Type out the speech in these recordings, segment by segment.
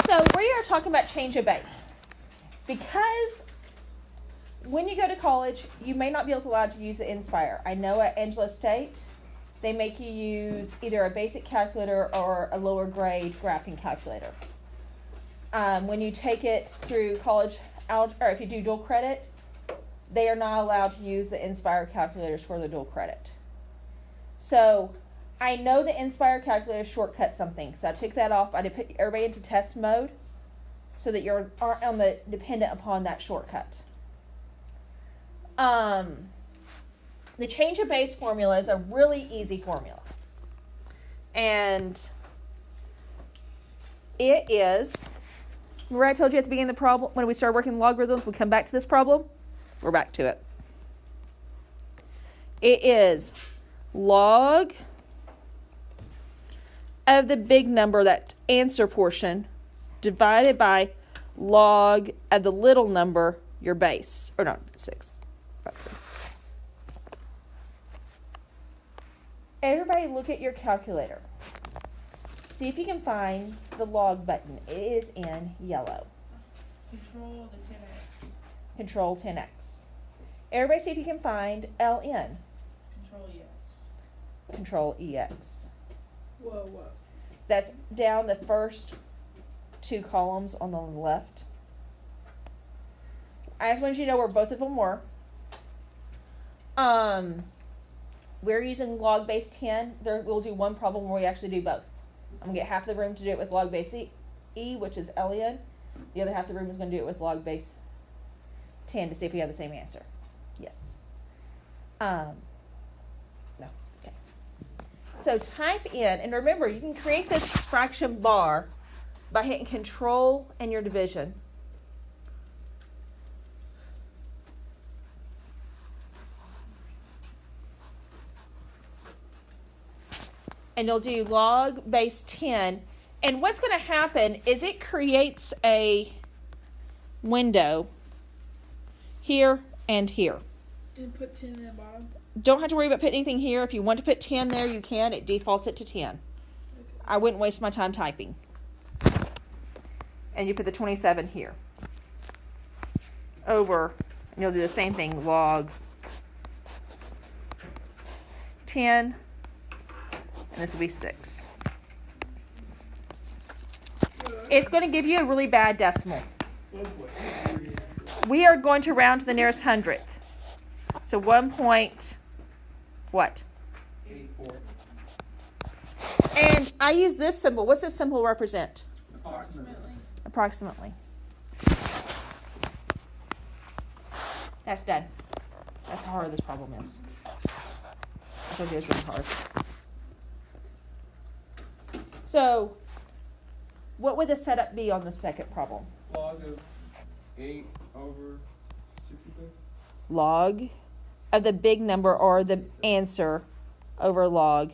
So we are talking about change of base. Because when you go to college, you may not be allowed to use the Inspire. I know at Angelo State, they make you use either a basic calculator or a lower grade graphing calculator. When you take it through college algebra, or if you do dual credit, they are not allowed to use the Inspire calculators for the dual credit. So I know the Inspire calculator shortcuts something, so I took that off. I did put everybody into test mode so that you aren't dependent upon that shortcut. The change of base formula is a really easy formula. And it is, remember I told you at the beginning of the problem, when we started working logarithms, we'll come back to this problem? We're back to it. It is log of the big number, that answer portion, divided by log of the little number, your base. Or not, 6. Everybody look at your calculator. See if you can find the log button. It is in yellow. Control the 10x. Control 10x. Everybody see if you can find LN. Control EX. Control EX. Whoa. That's down the first 2 columns on the left. I just wanted you to know where both of them were. We're using log base 10. We'll do one problem where we actually do both. I'm going to get half the room to do it with log base E, which is LN. The other half of the room is going to do it with log base 10 to see if we have the same answer. Yes. No. Okay. So type in, and remember, you can create this fraction bar by hitting Control and your division. And you'll do log base 10. And what's going to happen is it creates a window here and here. And put 10 in the bottom. Don't have to worry about putting anything here. If you want to put 10 there, you can. It defaults it to 10. Okay. I wouldn't waste my time typing. And you put the 27 here. Over, and you'll do the same thing, log 10. And this will be 6. It's going to give you a really bad decimal. We are going to round to the nearest hundredth. So 1 point, what? 84. And I use this symbol. What's this symbol represent? Approximately. That's done. That's how hard this problem is. I told you it was really hard. So, what would the setup be on the second problem? Log of 8 over 63. Log of the big number, or the answer, over log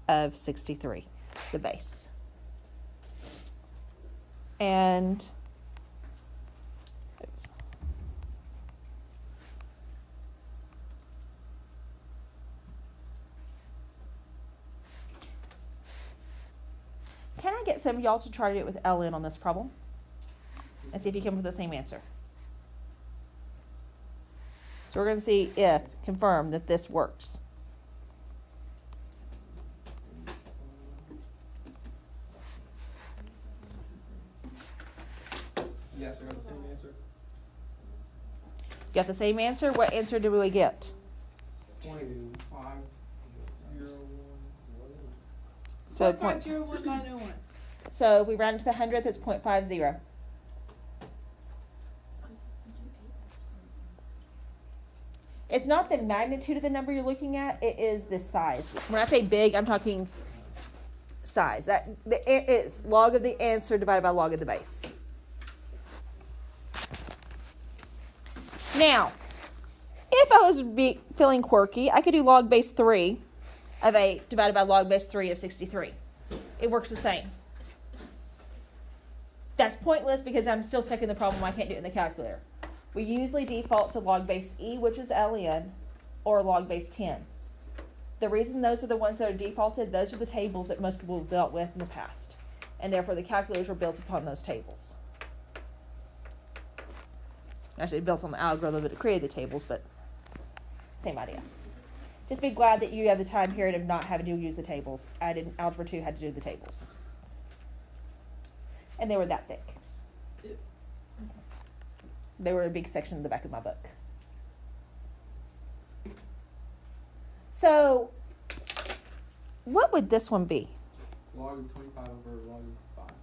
of 63, the base. And oops. Can I get some of y'all to try to do it with LN on this problem? And see if you come up with the same answer. So we're going to see if, confirm that this works. Yes, I got the same answer. Got the same answer? What answer did we get? 2501. So 0.501901. So if we round to the hundredth, it's 0.50. It's not the magnitude of the number you're looking at, it is the size. When I say big, I'm talking size. It's log of the answer divided by log of the base. Now, if I was feeling quirky, I could do log base 3 of 8 divided by log base 3 of 63. It works the same. That's pointless because I'm still stuck in the problem. I can't do it in the calculator. We usually default to log base E, which is LN, or log base 10. The reason those are the ones that are defaulted, those are the tables that most people have dealt with in the past. and therefore the calculators were built upon those tables. Actually, built on the algorithm that created the tables, but same idea. Just be glad that you have the time period of not having to use the tables. I didn't. Algebra 2 had to do the tables. And they were that thick. They were a big section in the back of my book. So, what would this one be? Log of 25 over log of 5.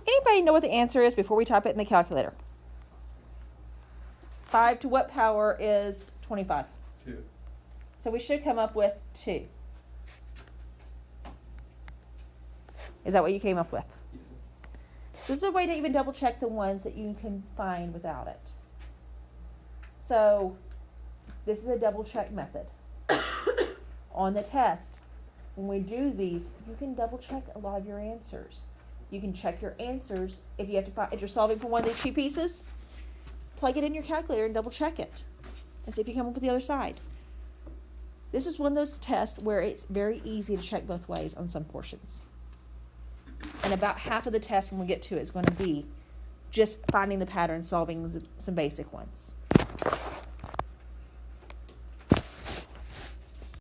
Anybody know what the answer is before we type it in the calculator? 5 to what power is 25? 2. So we should come up with 2. Is that what you came up with? Yeah. So this is a way to even double check the ones that you can find without it. So this is a double check method. On the test, when we do these, you can double check a lot of your answers. You can check your answers if you have to find, if you're solving for one of these two pieces, plug it in your calculator and double check it and see if you come up with the other side. This is one of those tests where it's very easy to check both ways on some portions. And about half of the test when we get to it is going to be just finding the pattern, solving some basic ones.